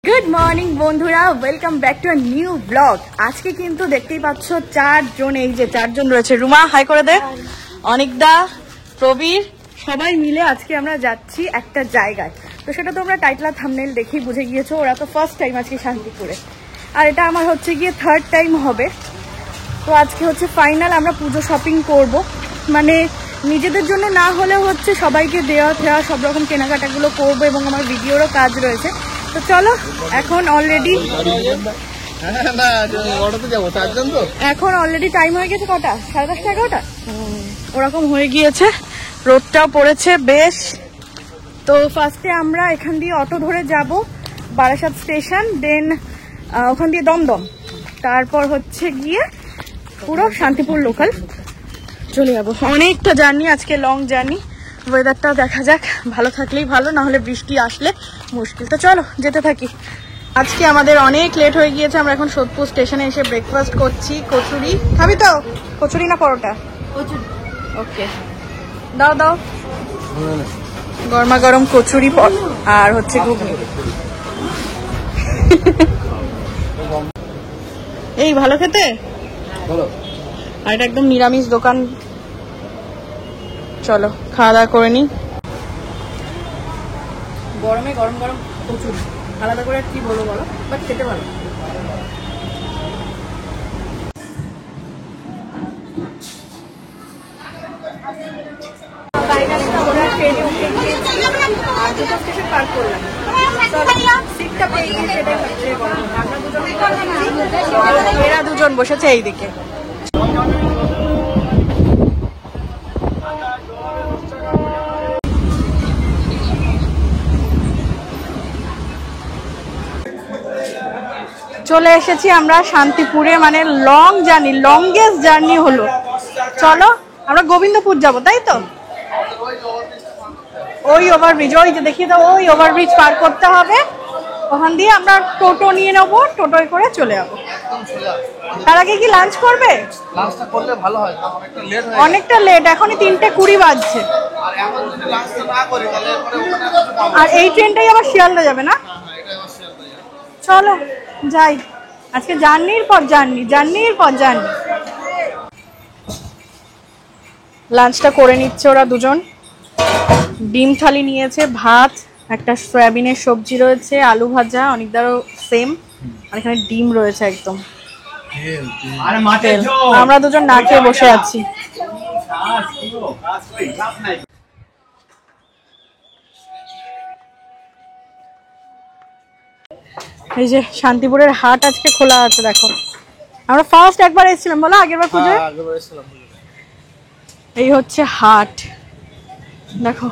Good morning বন্ধুরা, welcome back to a new blog. আজকে কিন্তু দেখতেই পাচ্ছ চারজন, এই যে চারজন রয়েছে। রুমা হাই করে দে, অনিকদা, প্রবীর, সবাই মিলে আজকে আমরা যাচ্ছি একটা জায়গায়। তো সেটা তোমরা টাইটল আর থাম্বনেইল দেখেই বুঝে গিয়েছো, ওরা তো ফার্স্ট টাইম আজকে শান্তিপুরে, আর এটা আমার হচ্ছে গিয়ে থার্ড টাইম হবে। তো আজকে হচ্ছে ফাইনাল, আমরা পুজো শপিং করব, মানে নিজেদের জন্য না হলেও হচ্ছে সবাইকে দেওয়া থেওয়া সব রকম কেনাকাটাগুলো করবো, এবং আমার ভিডিওরও কাজ রয়েছে। তো চলো, এখন অলরেডি টাইম হয়ে গেছে কটা, 10:30 11টা ওরকম হয়ে গিয়েছে। রোদটাও পড়েছে বেশ। তো ফার্স্টে আমরা এখান দিয়ে অটো ধরে যাব বারাসাত স্টেশন, দেন ওখান দিয়ে দমদম, তারপর হচ্ছে গিয়ে পুরো শান্তিপুর লোকাল চলে যাবো। অনেকটা জার্নি আজকে, লং জার্নি। ওয়েদারটা দেখা যাক, ভালো থাকলেই ভালো, না হলে বৃষ্টি আসলে মুশকিল। তো চলো যেতে থাকি। আজকে আমাদের অনেক লেট হয়ে গিয়েছে, আমরা এখন সোদপুর স্টেশনে এসে ব্রেকফাস্ট করছি। কচুরি খাবি তো? কচুরি না পরোটা? কচুরি। ওকে, দাও দাও, গরমা গরম কচুরি আর হচ্ছে ঘুগনি। এই ভালো খেতে, আর এটা একদম নিরামিষ দোকান। চলো খাওয়া দাওয়া করে নি। গরমে গরম গরম কচুরি, আলাদা করে কি বলবো বলো, বাট খেতে ভালো। আর দুটো স্টেশন পার করলাম, সিটটা পেয়ে গিয়ে সেটাই হচ্ছে বড়। আমরা এরা দুজন বসেছে এইদিকে। চলে এসেছি আমরা শান্তিপুরে, মানে লং জার্নি, লংগেস্ট জার্নি হলো। চলো আমরা গোবিন্দপুর যাব, তাই তো? ওই ওভারব্রিজ, ওই যে দেখিয়ে দাও, ওই ওভারব্রিজ পার করতে হবে, ওখান দিয়ে আমরা টোটো নিয়ে নেবো, টোটোয় করে চলে যাবো। তার আগে কি লাঞ্চ করবে? লাঞ্চটা করলে ভালো হয়, অনেকটা লেট, এখনই 3:20 বাজছে। আর এই ট্রেনটাই আবার শিয়ালদা যাবে না? চলো যাই, আজকে জার্নির পর জার্নি, জার্নির পর জার্নি। লাঞ্চটা করে নিচ্ছে ওরা দুজন। ডিম থালি নিয়েছে, ভাত, একটা সয়াবিনের সবজি রয়েছে, আলু ভাজা, অনেকদারও সেম, আর এখানে ডিম রয়েছে একদম। আমরা দুজন না খেয়ে বসে আছি। এই যে শান্তিপুরের হাট আজকে খোলা আছে, দেখো। আমরা ফার্স্ট একবার এসেছিলাম বলো, আগের বার পুজোয়। এই হচ্ছে হাট, দেখো।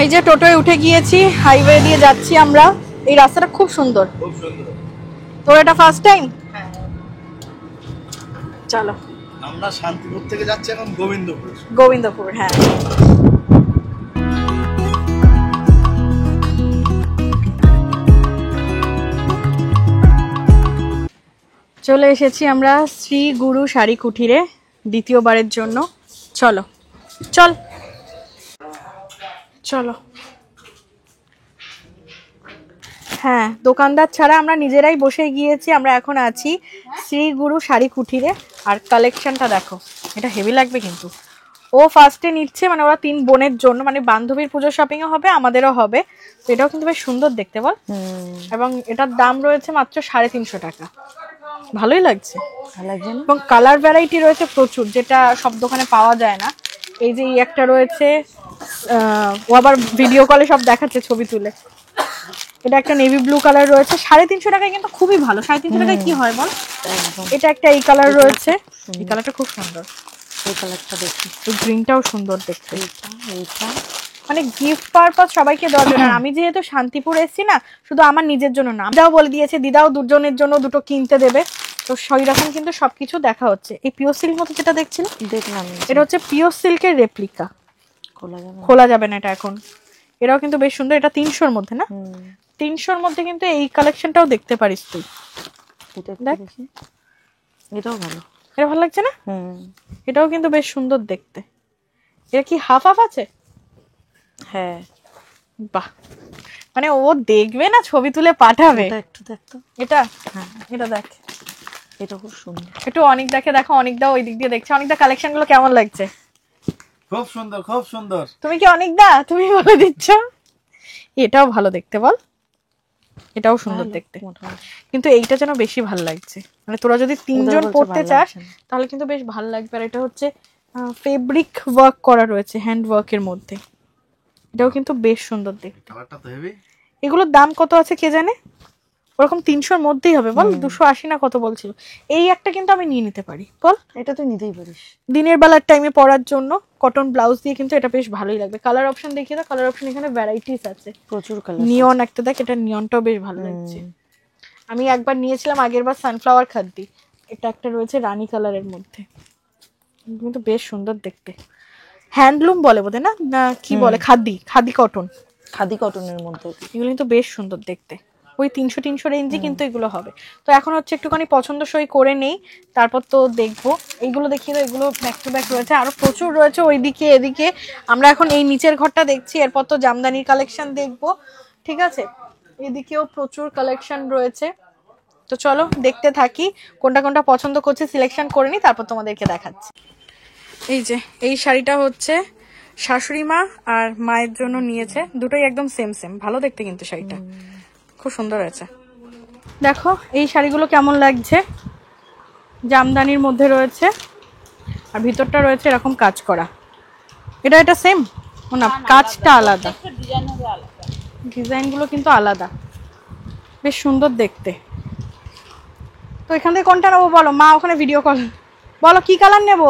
এই যে টোটোয় উঠে গিয়েছি, হাইওয়ে দিয়ে যাচ্ছি আমরা। এই রাস্তাটা খুব সুন্দর। তোর এটা ফার্স্ট টাইম? চলো, আমরা শান্তিপুর থেকে যাচ্ছি এখন গোবিন্দপুর। গোবিন্দপুর, হ্যাঁ। চলে এসেছি আমরা শ্রী গুরু শাড়ি কুঠিরে দ্বিতীয়বারের জন্য। চলো চল চলো। হ্যাঁ, দোকানদার ছাড়া আমরা নিজেরাই বসে গিয়েছি। আমরা এখন আছি শ্রী গুরু শাড়ি কুঠিরে, আর কালেকশনটা দেখো, এটা হেভি লাগবে কিন্তু। ও ফার্স্টে নিচ্ছে, মানে ওরা 3 বোনের জন্য, মানে বান্ধবীর পুজো শপিংও হবে, আমাদেরও হবে। তো এটাও কিন্তু বেশ সুন্দর দেখতে, বল। এবং এটার দাম রয়েছে মাত্র 350 টাকা। ভালোই লাগছে, এবং কালার ভ্যারাইটি রয়েছে প্রচুর, যেটা সব দোকানে পাওয়া যায় না। এই যে একটা রয়েছে, ও আবার ভিডিও কলে সব দেখাচ্ছে ছবি তুলে। এটা একটা নেভি ব্লু কালার রয়েছে, 350 টাকায় কিন্তু খুবই ভালো। 350 টাকায় কি হয় বল। এটা একটা এই কালার রয়েছে, এই কালারটা খুব সুন্দর। এই কালারটা দেখি, এই গ্রিনটাও সুন্দর দেখতে। এইটা মানে গিফট পারপাস সবাইকে দেওয়ার জন্য। আমি যেহেতু শান্তিপুর এসেছি না, শুধু আমার নিজের জন্য না, দিদাও বলে দিয়েছে, দিদাও দুজনের জন্য দুটো কিনতে দেবে। তো সেই রকম কিন্তু সবকিছু দেখা হচ্ছে। এই পিওর সিল্ক মতো যেটা দেখছিলাম, দেখলাম, এটা হচ্ছে পিওর সিল্কের রেপ্লিকা। খোলা যাবে না এটা এখন। এটাও কিন্তু বেশ সুন্দর। এটা 300-র মধ্যে না? 300-র মধ্যে কিন্তু এই কালেকশনটাও দেখতে পারিস তুই। দেখ, এটাও ভালো। এটা ভালো লাগছে না? এটাও কিন্তু বেশ সুন্দর দেখতে। এটা কি হাফ হাফ আছে? হ্যাঁ, বাহ। মানে ও দেখবে না ছবি তুলে পাঠাবে। একটু দেখ তো। এটা হ্যাঁ এটা দেখ, এটা খুব সুন্দর। একটু অনেক দেখে দেখো, অনেকদা ওই দিক দিয়ে দেখছে। অনেকদা কালেকশন গুলো কেমন লাগছে? খুব সুন্দর, খুব সুন্দর। তুমি কি অনেকদা তুমি বলে দিচ্ছ? এটাও ভালো দেখতে বল, এটাও সুন্দর দেখতে, কিন্তু এইটা যেন বেশি ভালো লাগছে। মানে তোরা যদি 3 জন পড়তে চাস তাহলে কিন্তু বেশ ভালো লাগবে। আর এটা হচ্ছে ফেব্রিক ওয়ার্ক করা রয়েছে, হ্যান্ড ওয়ার্কের মধ্যে। এটাও কিন্তু বেশ সুন্দর দেখতে। কালারটা তো হেভি। এগুলোর দাম কত আছে কে জানে? ওরকম 300-র মধ্যেই হবে বল, 280 না কত বলছিল। এই একটা কিন্তু আমি নিয়ে নিতে পারি বল, এটা তুই নিতেই পারিস দিনের বেলার টাইমে পরার জন্য। কটন ব্লাউজ দিয়ে কিন্তু এটা বেশ ভালোই লাগবে। কালার অপশন দেখিয়ে দাও, কালার অপশন এখানে ভ্যারাইটিস আছে, প্রচুর কালার। নিয়ন একটা দেখ, এটা নিয়নটাও বেশ ভালো লাগছে। আমি একবার নিয়েছিলাম আগের বার সানফ্লাওয়ার খাদ্দি, এটা একটা রয়েছে রানী কালারের মধ্যে, কিন্তু বেশ সুন্দর দেখতে। হ্যান্ডলুম বলে বোধহয় না, না কি বলে, খাদি, খাদি কটন, খাদি কটনের মধ্যে। এগুলো কিন্তু বেশ সুন্দর দেখতে। ওই 300 রেঞ্জে কিন্তু এগুলো হবে। তো এখন হচ্ছে একটুখানি পছন্দসই করে নেই, তারপর তো দেখবো। এইগুলো দেখিয়ে দাও, এগুলো ব্যাক টু ব্যাক রয়েছে, আরো প্রচুর রয়েছে ওইদিকে এদিকে। আমরা এখন এই নিচের ঘরটা দেখছি, এরপর তো জামদানির কালেকশন দেখবো, ঠিক আছে? এদিকেও প্রচুর কালেকশন রয়েছে, তো চলো দেখতে থাকি। কোনটা কোনটা পছন্দ করছে সিলেকশন করে নিই, তারপর তোমাদেরকে দেখাচ্ছি। এই যে এই শাড়িটা হচ্ছে শাশুড়ি মা আর মায়ের জন্য নিয়েছে, দুটোই একদম সেম সেম, ভালো দেখতে কিন্তু শাড়িটা খুব সুন্দর হয়েছে। দেখো এই শাড়িগুলো কেমন লাগছে, জামদানির মধ্যে রয়েছে আর ভিতরটা রয়েছে এরকম কাজ করা। এটা সেম না, কাজটা আলাদা, ডিজাইনগুলো কিন্তু আলাদা, বেশ সুন্দর দেখতে। তো এখান থেকে কোনটা নেবো বলো? মা ওখানে ভিডিও কল, বলো কি কালার নেবো?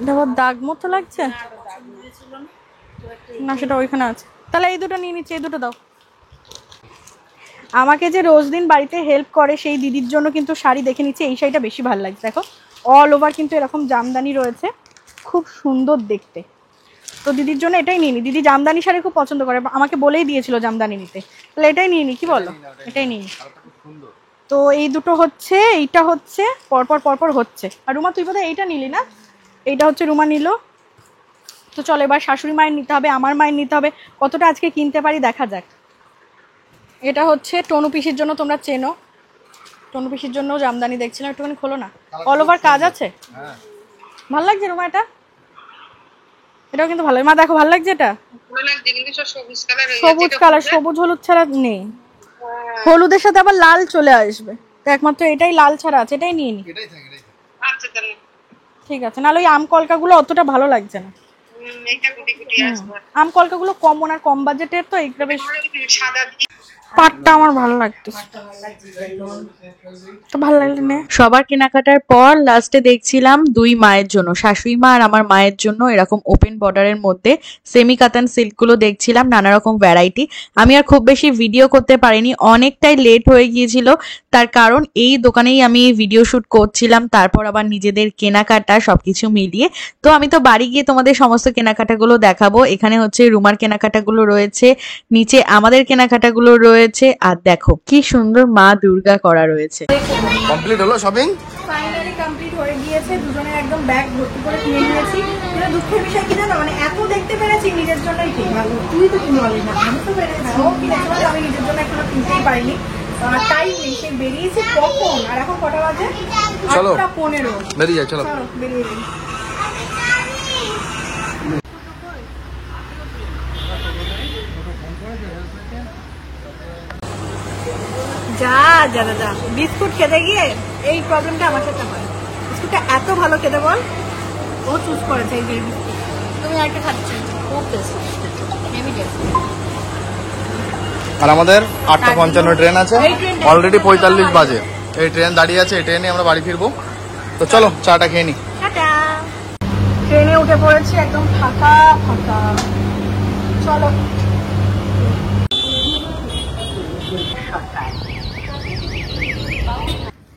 দেখো দাগ মতো লাগছে না, সেটা ওইখানে আছে। তাহলে এই দুটো নিয়ে নিচ্ছি, এই দুটো দাও। আমাকে যে রোজ দিন বাড়িতে হেল্প করে সেই দিদির জন্য কিন্তু শাড়ি দেখে নিচ্ছি। এই শাড়িটা বেশি ভালো লাগছে, দেখো অল ওভার কিন্তু এরকম জামদানি রয়েছে, খুব সুন্দর দেখতে। তো দিদির জন্য এটাই নিয়ে নি, দিদি জামদানি শাড়ি খুব পছন্দ করে, আমাকে বলেই দিয়েছিল জামদানি নিতে, তাহলে এটাই নিয়ে নি, কি বলো? এটাই নিয়ে নি। তো এই দুটো হচ্ছে, এইটা হচ্ছে পরপর পরপর হচ্ছে। আর রুমা তুই বোধহয় এইটা নিলি না? এইটা হচ্ছে রুমা নিল। তো চলো এবার শাশুড়ি মায়ের নিতে হবে, আমার মায়ের নিতে হবে, কতটা আজকে কিনতে পারি দেখা যাক। এটা হচ্ছে টনু পিসির জন্য, তোমরা চেনো, টনু পিসির জন্য জামদানি দেখছিলাম, একটুখানি খোলো না, অল ওভার কাজ আছে। ভালো লাগছে রুমা এটা? এটাও কিন্তু ভালো। মা দেখো ভালো লাগছে এটা, সবুজ কালার, সবুজ হলুদ ছাড়া নেই, হলুদের সাথে আবার লাল চলে আসবে, তো একমাত্র এটাই লাল ছাড়া আছে, এটাই নিয়ে নি। ঠিক আছে, নাহলে ওই আম কলকাগুলো অতটা ভালো লাগছে না, আম কলকাগুলো কমন আর কম বাজেটের, তো এইটা বেশ, পাটটা আমার ভালো লাগতো, তো ভালো লাগলো না। সবার কেনাকাটার পর লাস্টে দেখছিলাম দুই মায়ের জন্য, শাশুড়ি মা আর আমার মায়ের জন্য এরকম ওপেন বর্ডারের মধ্যে সেমি কাতান সিল্কগুলো দেখছিলাম, নানা রকম ভ্যারাইটি। আমি আর খুব বেশি ভিডিও করতে পারিনি, অনেকটাই লেট হয়ে গিয়েছিল, তার কারণ এই দোকানেই আমি ভিডিও শুট করছিলাম, তারপর আবার নিজেদের কেনাকাটা সবকিছু মিলিয়ে। তো আমি তো বাড়ি গিয়ে তোমাদের সমস্ত কেনাকাটাগুলো দেখাবো। এখানে হচ্ছে রুমার কেনাকাটাগুলো রয়েছে, নিচে আমাদের কেনাকাটাগুলো রয়েছে, আর দেখো কি সুন্দর মা দুর্গা করা রয়েছে। কমপ্লিট হলো শপিং? ফাইনালি কমপ্লিট হয়ে গিয়েছে, দুজনের একদম ব্যাগ ভর্তি করে কিনে নিয়েছি। কিন্তু দুঃখের বিষয় কি জানো, মানে এত দেখতে পেরেছি নিজের জন্যই ঠিক ভালো। তুই তো কিনে পারলি না, আমি তো পেরেছি, ও কিনেছে, আমি নিজের জন্য এখনো কিনতেই পারিনি, টাইম নেই। সে বেরিয়েছি কখন, আর এখন কটা বাজে? 8:15। বেরিয়ে যাই, চলো বেরিয়ে যাই। যা যা যা, বিস্কুট খেতে গিয়ে এই প্রবলেমটা আমার সাথে হয়। বিস্কুটটা এত ভালো খেতে বল, ও চুজ করেছে এই যে বিস্কুট। তুমি একটা খাচ্ছ, খুব টেস্টি, হেভি টেস্টি। আর আমাদের 8:55 ট্রেন আছে, অলরেডি 45 বাজে। এই ট্রেন দাঁড়িয়ে আছে, এই ট্রেনে আমরা বাড়ি ফিরবো। তো চলো চাটা খেয়ে নি। টাটা। ট্রেনে উঠে পড়েছি, একদম ফাঁকা ফাঁকা, চলো।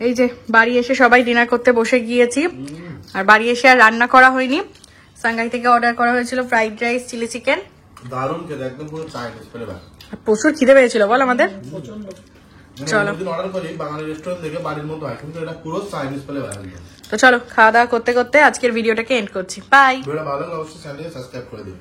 এই যে বাড়ি এসে সবাই ডিনার করতে বসে গিয়েছি, আর বাড়ি এসে আর রান্না করা হয়নি। সাংঘাই থেকে অর্ডার করা হয়েছিল ফ্রাইড রাইস, চিলি চিকেন, দারুণ খেতে, একদম পুরো চাই ফেলে। প্রচুর খিদে পেয়েছিল বল আমাদের, চলো। যদি অর্ডার করি বাঙালি রেস্টুরেন্ট থেকে বাড়ির মতো হয়, কিন্তু এটা পুরো চাইনিজ পেলে বানানো। তো চলো খাওয়া দাওয়া করতে করতে আজকের ভিডিওটাকে এন্ড করছি। বাই। ভিডিওটা ভালো লাগলে অবশ্যই চ্যানেলকে সাবস্ক্রাইব করে দিন।